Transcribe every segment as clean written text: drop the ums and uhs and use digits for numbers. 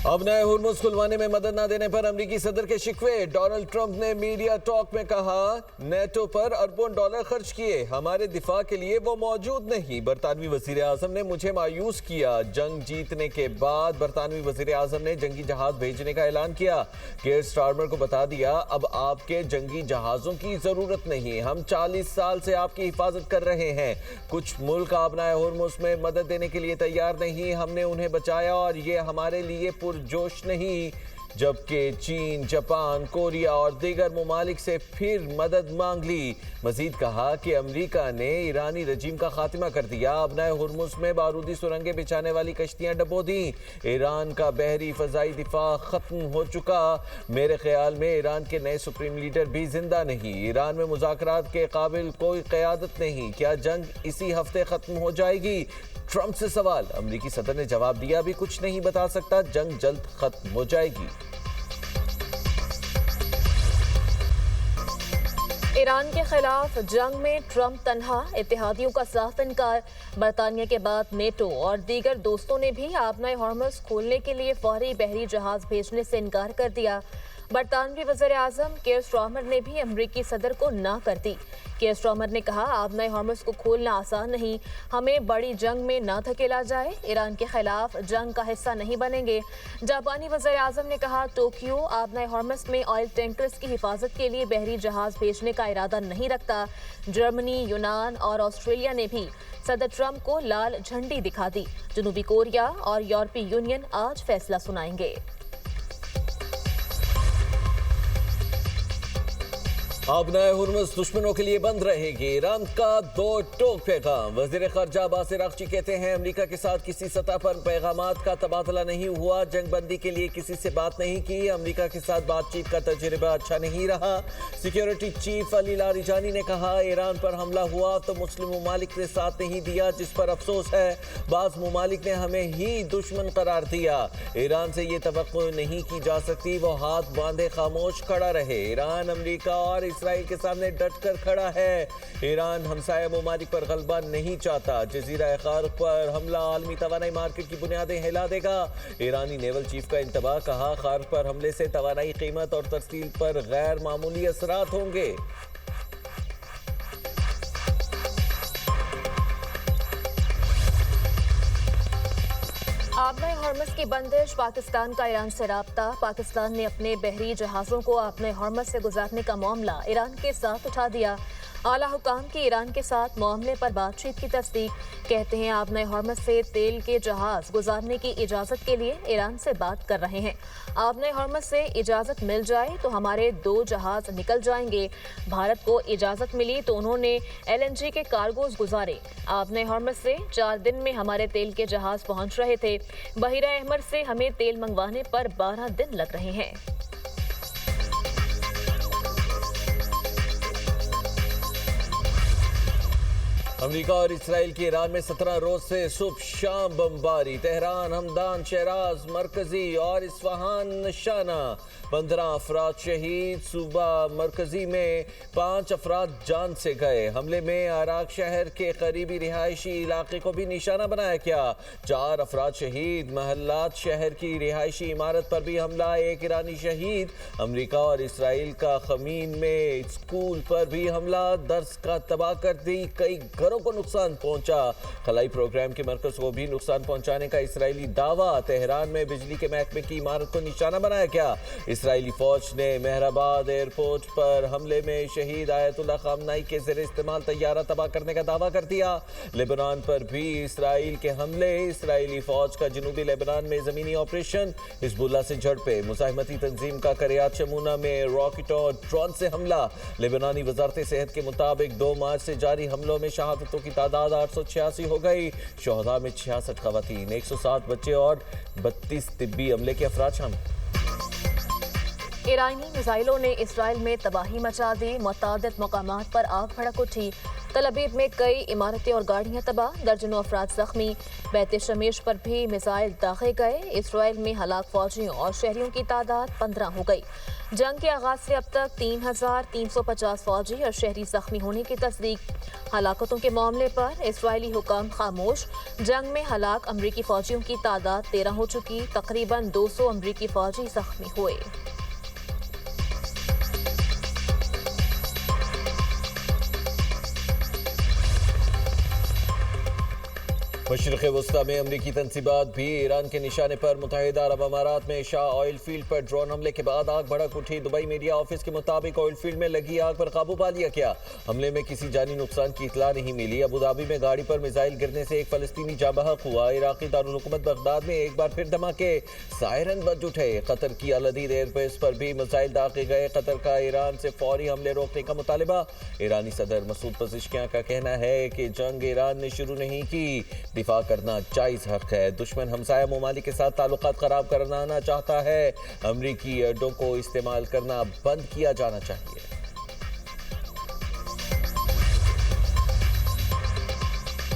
अब नए हुर्मुज़ खुलवाने में मदद न देने पर अमेरिकी सदर के शिकवे। डोनाल्ड ट्रंप ने मीडिया टॉक में कहा, नेटो पर अरबों डॉलर खर्च किए, हमारे दिफा के लिए वो मौजूद नहीं। बरतानवी वजीर आजम ने मुझे मायूस किया। जंग जीतने के बाद बरतानवी वजीर आजम ने जंगी जहाज भेजने का ऐलान किया। केयर स्टारमर को बता दिया, अब आपके जंगी जहाजों की जरूरत नहीं, हम 40 साल से आपकी हिफाजत कर रहे हैं। कुछ मुल्क अपना हुर्मुज़ में मदद देने के लिए तैयार नहीं, हमने उन्हें बचाया और ये हमारे लिए जोश नहीं। जबकि चीन, जापान, कोरिया और दीगर ममालिक से फिर मदद मांग ली। मजीद कहा कि अमेरिका ने ईरानी रजीम का खात्मा कर दिया। अब नए हुर्मुज़ में बारूदी सुरंगें बिछाने वाली कश्तियां डबो दी। ईरान का बहरी फजाई दिफा खत्म हो चुका। मेरे ख्याल में ईरान के नए सुप्रीम लीडर भी जिंदा नहीं। ईरान में मुज़ाकरात के काबिल कोई क़यादत नहीं। क्या जंग इसी हफ्ते खत्म हो जाएगी? ट्रंप से सवाल। अमेरिकी सदर ने जवाब दिया, अभी कुछ नहीं बता सकता, जंग जल्द खत्म हो जाएगी। ईरान के खिलाफ जंग में ट्रंप तन्हा, इत्तेहादियों का साफ इनकार। बरतानिया के बाद नेटो और दीगर दोस्तों ने भी अपना हुर्मुज़ खोलने के लिए फौरी बहरी जहाज भेजने से इनकार कर दिया। बरतानवी वज़ीर आज़म केयर स्टारमर ने भी अमरीकी सदर को ना कर दी। केयर स्टारमर ने कहा, अपना हुर्मुज़ को खोलना आसान नहीं, हमें बड़ी जंग में ना धकेला जाए, ईरान के खिलाफ जंग का हिस्सा नहीं बनेंगे। जापानी वज़ीर आज़म ने कहा, टोक्यो अपना हुर्मुज़ में ऑयल टैंकर्स की हिफाजत के लिए बहरी जहाज भेजने का इरादा नहीं रखता। जर्मनी, यूनान और ऑस्ट्रेलिया ने भी सदर ट्रंप को लाल झंडी दिखा दी। जनूबी कोरिया और यूरोपीय यूनियन आज फैसला सुनाएंगे। अब नए हुर्मुज़ दुश्मनों के लिए बंद रहेगी। ईरान का दो टोक पैगाम। वज़ीर ख़ारजा अब्बास अराग़ची कहते हैं, अमेरिका के साथ किसी सतह पर पैगामात का तबादला नहीं हुआ, जंग बंदी के लिए किसी से बात नहीं की, अमेरिका के साथ बातचीत का तजुर्बा अच्छा नहीं रहा। सिक्योरिटी चीफ अली लारिजानी ने कहा, ईरान पर हमला हुआ तो मुस्लिम ममालिक ने साथ नहीं दिया, जिस पर अफसोस है। बाज़ ममालिक ने हमें ही दुश्मन करार दिया। ईरान से ये तवक्को नहीं की जा सकती वो हाथ बांधे खामोश खड़ा रहे। ईरान अमेरिका और इसराइल के सामने डट कर खड़ा है। ईरान हमसाया ममालिक पर गलबा नहीं चाहता। जजीरा खार्क पर हमला आलमी तवानाई मार्केट की बुनियादें हिला देगा। ईरानी नेवल चीफ का इंतबाह, कहा, खार्क पर हमले से तवानाई कीमत और तरसील पर गैर मामूली असरात होंगे। अपना हुर्मुज़ की बंदिश, पाकिस्तान का ईरान से राब्ता। पाकिस्तान ने अपने बहरी जहाज़ों को अपने हुर्मुज़ से गुजारने का मामला ईरान के साथ उठा दिया। आला हुकाम की ईरान के साथ मामले पर बातचीत की तस्दीक। कहते हैं, अपने हुर्मुज़ से तेल के जहाज़ गुजारने की इजाज़त के लिए ईरान से बात कर रहे हैं। अपने हुर्मुज़ से इजाज़त मिल जाए तो हमारे 2 जहाज़ निकल जाएंगे। भारत को इजाज़त मिली तो उन्होंने LNG के कार्गोज गुजारे। अपने हुर्मुज़ से 4 दिन में हमारे तेल के जहाज़ पहुंच रहे थे। बहिरा अहमर से हमें तेल मंगवाने पर 12 दिन लग रहे हैं। अमेरिका और इसराइल की ईरान में 17 रोज से सुबह शाम बमबारी। तेहरान, हमदान, शहराज, मरकजी और इस्फहान निशाना। 15 अफराद शहीद। सूबा मरकजी में 5 अफराद जान से गए। हमले में अराक शहर के करीबी रिहायशी इलाके को भी निशाना बनाया गया। 4 अफराद शहीद। महल्लात शहर की रिहायशी इमारत पर भी हमला, 1 ईरानी शहीद। अमेरिका और इसराइल का खमीन में स्कूल पर भी हमला, दर्स का तबाह कर दी, कई घरों को नुकसान पहुंचा। खलाई प्रोग्राम के मरकज को भी नुकसान पहुंचाने का इसराइली दावा। तेहरान में बिजली के महकमे की इमारत को निशाना बनाया गया। इसराइली फौज ने मेहराबाद एयरपोर्ट पर हमले में शहीद आयतुल्लाह खामनाई के ज़ेरे इस्तेमाल तैयारा तबाह करने का दावा कर दिया। लेबनान पर भी इसराइल के हमले। इसराइली फौज का जनूबी लेबनान में ज़मीनी ऑपरेशन। हिजबुल्लाह से झड़पें। मुजाहिमती तंजीम का करियात शमूना में रॉकेट और ड्रोन से हमला। लेबनानी वजारत सेहत के मुताबिक 2 मार्च से जारी हमलों में शहादतों की तादाद 886 हो गई। शोहदा में 66 खवातीन, 107 बच्चे और 32 तिब्बी अमले के अफराद शामिल। ईरानी मिसाइलों ने इसराइल में तबाही मचा दी। मुतादिद मकामात पर आग भड़क उठी। तल अबीब में कई इमारतें और गाड़ियां तबाह, दर्जनों अफराद जख्मी। बैत शमेश पर भी मिसाइल दागे गए। इसराइल में हलाक फौजियों और शहरियों की तादाद 15 हो गई। जंग के आगाज से अब तक 3,350 फौजी और शहरी जख्मी होने की तस्दीक। हलाकतों के मामले पर इसराइली हुकाम खामोश। जंग में हलाक अमरीकी फौजियों की तादाद 13 हो चुकी। तकरीबन 200 अमरीकी फौजी जख्मी हुए। मशरक़ वस्ता में अमरीकी तनसीबात भी ईरान के निशाने पर। मुत्तहिदा अरब अमारात में शाह ऑयल फील्ड पर ड्रोन हमले के बाद आग भड़क उठी। दुबई मीडिया ऑफिस के मुताबिक ऑयल फील्ड में लगी आग पर काबू पा लिया गया। हमले में किसी जानी नुकसान की इतला नहीं मिली। अबू धाबी में गाड़ी पर मिसाइल गिरने से एक फलस्तीनी जाँ बहक हुआ। इराकी दारुल हुकूमत बगदाद में एक बार फिर धमाके, सायरन बज उठे। कतर की अल अदीद एयरबेस पर भी मिसाइल दागे गए। कतर का ईरान से फौरी हमले रोकने का मुतालबा। ईरानी सदर मसूद पज़ेश्कियां का कहना है कि जंग ईरान ने शुरू नहीं की, दिफा करना जायज हक है। दुश्मन हमसाया ममालिक के साथ ताल्लुकात खराब करना चाहता है। अमरीकी अड्डों को इस्तेमाल करना बंद किया जाना चाहिए।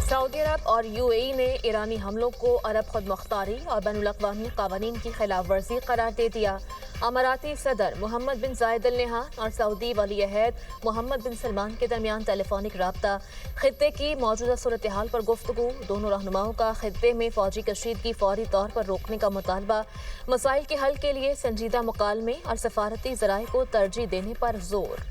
सऊदी अरब और यूएई ने ईरानी हमलों को अरब खुद मुख्तारी और बैनुल-अक़वामी क़वानीन की खिलाफ वर्जी करार दे दिया। अमाराती सदर मोहम्मद बिन जायद अल नहयान और सऊदी वली अहद मोहम्मद बिन सलमान के दरमियान टेलीफोनिक राब्ता। खित्ते की मौजूदा सूरत हाल पर गुफ्तगू। दोनों रहनुमाओं का खित्ते में फौजी कशीदगी फौरी तौर पर रोकने का मुतालबा। मसाइल के हल के लिए संजीदा मुकालमे और सफारती ज़राए को तरजीह देने पर जोर।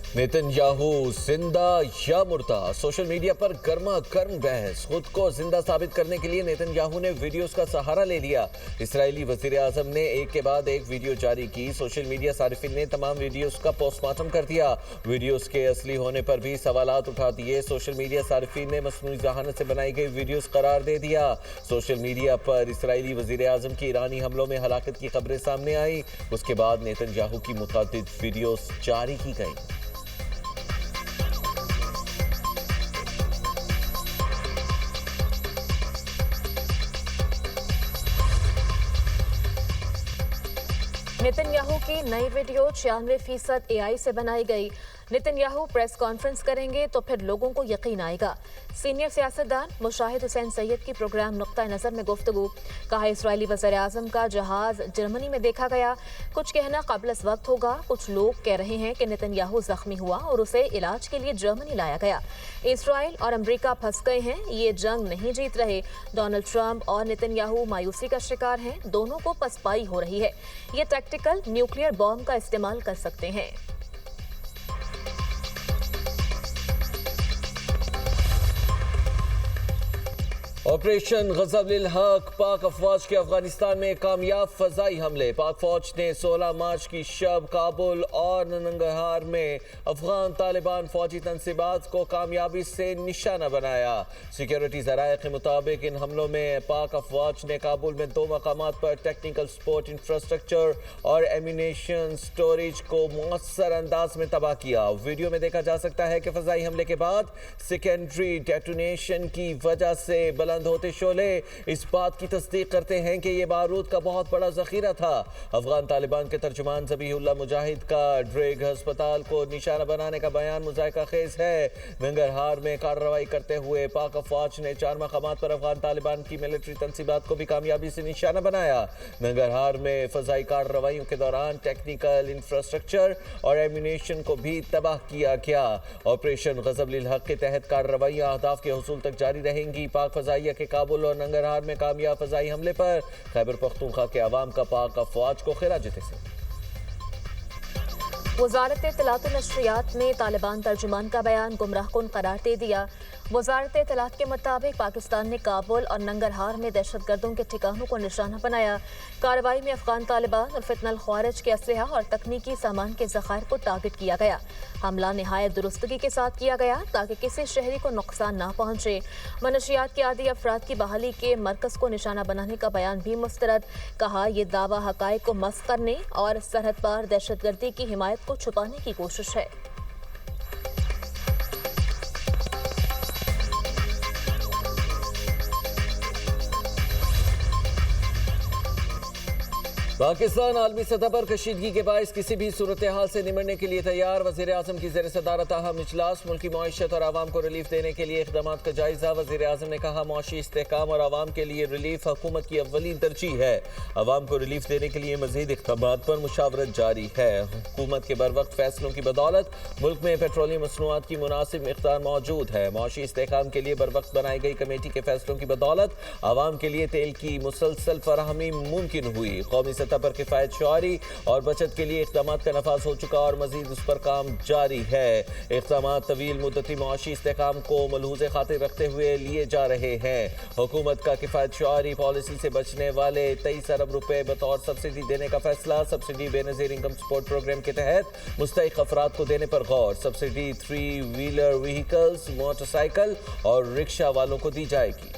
नेतन्याहू जिंदा या मुर्दा, सोशल मीडिया पर गर्मा गर्म बहस। खुद को जिंदा साबित करने के लिए नेतन्याहू ने वीडियोस का सहारा ले लिया। इस्राएली वजीर आजम ने एक के बाद एक वीडियो जारी की। सोशल मीडिया सारिफिन ने तमाम वीडियोस का पोस्टमार्टम कर दिया। वीडियोस के असली होने पर भी सवालात उठा दिए। सोशल मीडिया सारिफिन ने मसनूई जहानत से बनाई गई वीडियोस करार दे दिया। सोशल मीडिया पर इस्राएली वजीर आजम की ईरानी हमलों में हलाकत की खबरें सामने आई। उसके बाद नेतन्याहू की मुतादिद वीडियोस जारी की गई। नेतन्याहू की नई वीडियो 96% एआई से बनाई गई। नेतन्याहू प्रेस कॉन्फ्रेंस करेंगे तो फिर लोगों को यकीन आएगा। सीनियर सियासतदान मुशाहिद हुसैन सैयद की प्रोग्राम नुक्ता नज़र में गुफ्तगू। कहा इस्राएली वज़ीर आज़म का जहाज जर्मनी में देखा गया। कुछ कहना काबिल वक्त होगा। कुछ लोग कह रहे हैं कि नेतन्याहू जख्मी हुआ और उसे इलाज के लिए जर्मनी लाया गया। इसराइल और अमरीका फंस गए हैं, ये जंग नहीं जीत रहे। डोनाल्ड ट्रंप और नेतन्याहू मायूसी का शिकार हैं। दोनों को पसपाई हो रही है। ये टैक्टिकल न्यूक्लियर बॉम्ब का इस्तेमाल कर सकते हैं। ऑपरेशन गज़ब-उल हक, पाक अफवाज के अफगानिस्तान में कामयाब फजाई हमले। पाक फौज ने 16 मार्च की शब काबुल और नंगरहार में अफगान तालिबान फौजी तनसीबात को कामयाबी से निशाना बनाया। सिक्योरिटी ज़राए के मुताबिक इन हमलों में पाक अफवाज ने काबुल में 2 मकामात पर टेक्निकल सपोर्ट इंफ्रास्ट्रक्चर और एम्यूनेशन स्टोरेज को मुअस्सर अंदाज में तबाह किया। वीडियो में देखा जा सकता है कि फजाई हमले के बाद सेकेंडरी डेटोनेशन की वजह से बुलंद होते शोले इस बात की तस्दीक करते हैं कि यह बारूद का बहुत बड़ा जखीरा था। अफगान तालिबान के तर्जुमान ज़बीहुल्लाह मुजाहिद का ड्रेग अस्पताल को निशाना बनाने का बयान मुज़ायका खेज है। नंगरहार में कार्रवाई करते हुए पाक अफवाज ने 4 मकामात पर अफगान तालिबान की मिलिट्री तनसीबात को भी कामयाबी से निशाना बनाया। नंगरहार में फजाई कार्रवाइयों के दौरान टेक्निकल इंफ्रास्ट्रक्चर और एम्यूनेशन को भी तबाह किया गया। ऑपरेशन गज़ब-उल हक के तहत कार्रवाइयाँ अहदाफ के हुसूल तक जारी रहेंगी। पाक फजाइया के काबुल और नंगरहार में कामयाब फजाई हमले पर खैबर पख्तूनख्वा के अवाम का पाक अफवाज को खिराज तहसीन। वज़ारत इत्तलात व नशरियात ने तालिबान तर्जुमान का बयान गुमराहकुन करार दे दिया। वज़ारत इत्तलात के मुताबिक पाकिस्तान ने काबुल और नंगरहार में दहशतगर्दों के ठिकानों को निशाना बनाया। कार्रवाई में अफगान तालिबान और फितनल ख्वारिज के असलहा और तकनीकी सामान के ज़खायर को टारगेट किया गया। हमला नहायत दुरुस्तगी के साथ किया गया ताकि किसी शहरी को नुकसान ना पहुंचे। मनशियात के आदी अफराद की बहाली के मरकज़ को निशाना बनाने का बयान भी मुस्तरद। कहा यह दावा हक़ाइक़ को मस्ख़ करने और सरहद पार दहशतगर्दी की हिमायत को छुपाने की कोशिश है। پاکستان عالمی سطح پر کشیدگی کے باعث کسی بھی صورتحال سے نمٹنے کے لیے تیار. وزیر اعظم کی زیر صدارت اہم اجلاس. ملکی معیشت اور عوام کو ریلیف دینے کے لیے اقدامات کا جائزہ. وزیر اعظم نے کہا معاشی استحکام اور عوام کے لیے ریلیف حکومت کی اولین ترجیح ہے. عوام کو ریلیف دینے کے لیے مزید اقدامات پر مشاورت جاری ہے. حکومت کے بروقت فیصلوں کی بدولت ملک میں پیٹرولیم مصنوعات کی مناسب مقدار موجود ہے. معاشی استحکام کے لیے بروقت بنائی گئی کمیٹی کے فیصلوں کی بدولت عوام کے لیے تیل کی مسلسل فراہمی ممکن ہوئی. قومی سطح پر کفایت شعاری اور بچت کے لیے اقدامات کا نفاذ ہو چکا اور مزید اس پر کام جاری ہے. اقدامات طویل مدتی معاشی استحکام کو ملحوظ خاطر رکھتے ہوئے لیے جا رہے ہیں. حکومت کا کفایت شعاری پالیسی سے بچنے والے 23 ارب روپے بطور سبسڈی دینے کا فیصلہ. سبسڈی بے نظیر انکم سپورٹ پروگرام کے تحت مستحق افراد کو دینے پر غور. Subsidy 3 wheeler vehicles, motor cycle اور رکشہ والوں کو دی جائے گی.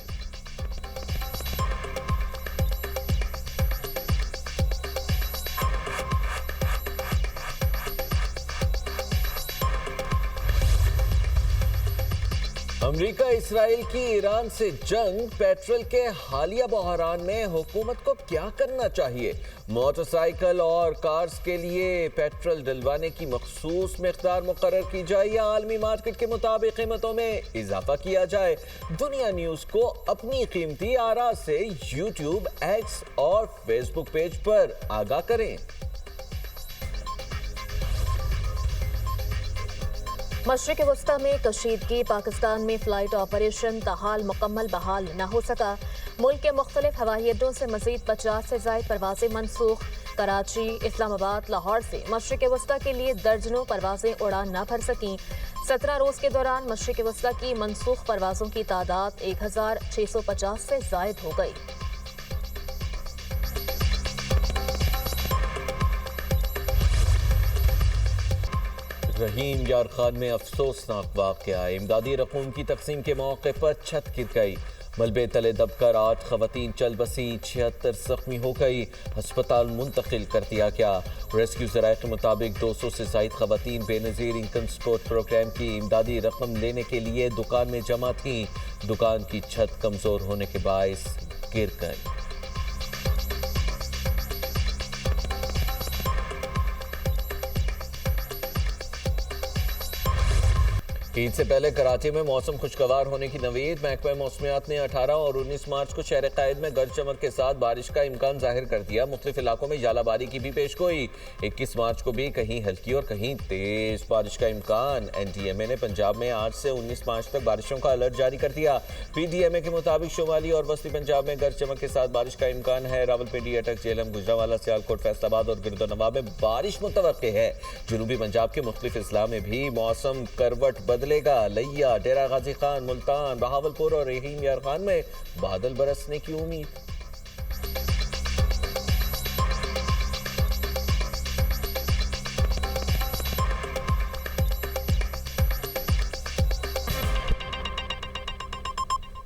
امریکہ اسرائیل کی ایران سے جنگ. پیٹرول کے حالیہ بحران میں حکومت کو کیا کرنا چاہیے؟ موٹر سائیکل اور کارز کے لیے پیٹرول ڈلوانے کی مخصوص مقدار مقرر کی جائے یا عالمی مارکیٹ کے مطابق قیمتوں میں اضافہ کیا جائے؟ دنیا نیوز کو اپنی قیمتی آراء سے یوٹیوب، ایکس اور فیس بک پیج پر آگاہ کریں. مشرق وسطی میں کشیدگی. پاکستان میں فلائٹ آپریشن تاحال مکمل بحال نہ ہو سکا. ملک کے مختلف ہوائی اڈوں سے مزید 50 سے زائد پروازیں منسوخ. کراچی، اسلام آباد، لاہور سے مشرق وسطی کے لیے درجنوں پروازیں اڑان نہ بھر سکیں. 17 روز کے دوران مشرق وسطی کی منسوخ پروازوں کی تعداد 1650 سے زائد ہو گئی. رحیم یار خان میں افسوسناک واقعہ. امدادی رقوم کی تقسیم کے موقع پر چھت گر گئی. ملبے تلے دب کر 8 خواتین چل بسیں، 76 زخمی ہو گئی. ہسپتال منتقل کر دیا گیا. ریسکیو ذرائع کے مطابق 200 سے زائد خواتین بے نظیر انکم سپورٹ پروگرام کی امدادی رقم لینے کے لیے دکان میں جمع تھیں. دکان کی چھت کمزور ہونے کے باعث گر گئی. عید سے پہلے کراچی میں موسم خوشگوار ہونے کی نوید. محکمہ موسمیات نے 18 اور 19 مارچ کو شہر قائد میں گرج چمک کے ساتھ بارش کا امکان ظاہر کر دیا. مختلف علاقوں میں ژالہ باری کی بھی پیش گوئی. 21 مارچ کو بھی کہیں ہلکی اور کہیں تیز بارش کا امکان. NTMA نے پنجاب میں آج سے 19 مارچ تک بارشوں کا الرٹ جاری کر دیا. PDMA کے مطابق شمالی اور وسطی پنجاب میں گرج چمک کے ساتھ بارش کا امکان ہے. راولپنڈی، اٹک، جہلم، گوجرانوالہ، سیالکوٹ، فیصل آباد اور گردونواں میں بارش متوقع ہے. جنوبی پنجاب کے مختلف اضلاع میں بھی موسم کروٹ بدلے گا. لیا، ڈیرہ غازی خان، ملتان، بہاولپور اور رحیم یار خان میں بادل برسنے کی امید.